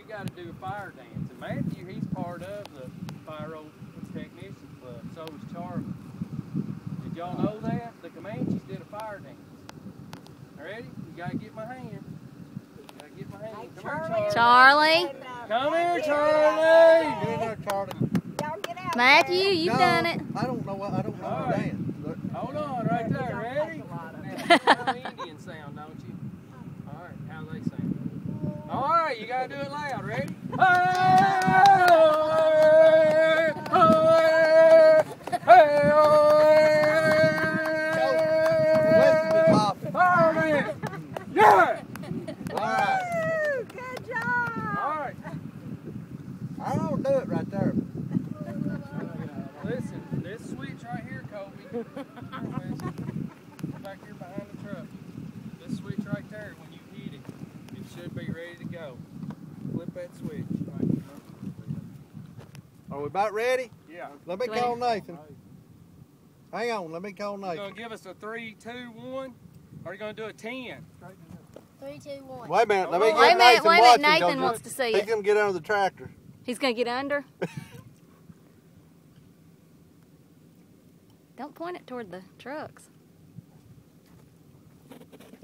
got to do a fire dance. And Matthew, he's part of the Pyrotechnician Club. So is Charlie. Did y'all know that? The Comanches did a fire dance. Ready? You got to get my hand. You got to get my hand. Hey, Come here, Charlie. Come here, Charlie. Get there, Charlie. Y'all get out. Matthew, you've done it. I don't know what. I don't know All the right. dance. Look. Hold on, right there. Ready? Now, you know Indian sound, don't you? All right, how they sound? All right, you got to do it loud. Ready? Yeah! All right. Woo, good job. All right. I don't do it right there. Listen, this switch right here, Kobe. Back here behind the truck. This switch right there, when you hit it, it should be ready to go. Flip that switch. Are we about ready? Yeah. Let me call Nathan. Hang on, let me call You Nathan. gonna give us a 3, 2, 1? Or are you gonna do a 10? 3, 2, 1. Wait a minute, let me Wait a get minute, Nathan wait a minute. watching. Nathan Don't wants you- to see He's it. gonna get under the tractor. He's going to get under. Don't point it toward the trucks.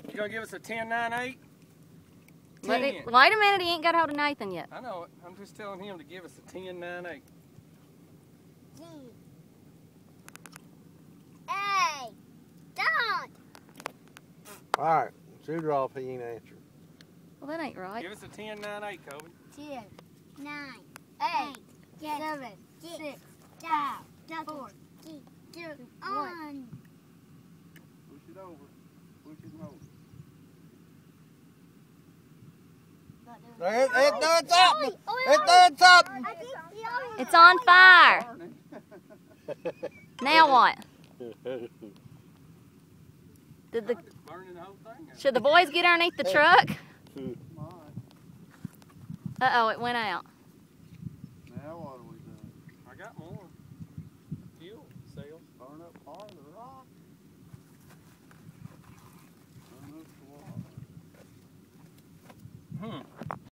You gonna give us a 10, 9, 8? Wait a minute, he ain't got hold of Nathan yet. I know it. I'm just telling him to give us a 10, 9, 8. Hey, don't. All right, shoot her off. He ain't answering. Well, that ain't right. Give us a 10, 9, 8, Kobe. 10, 9, 8, 7, 6, 5, 4, 3, 2, 1. Push it over. Push it over. There, it done something. It done something. It's on fire. Now what? Did the It's burning the whole thing out. should the boys get underneath the truck? Uh-oh, it went out.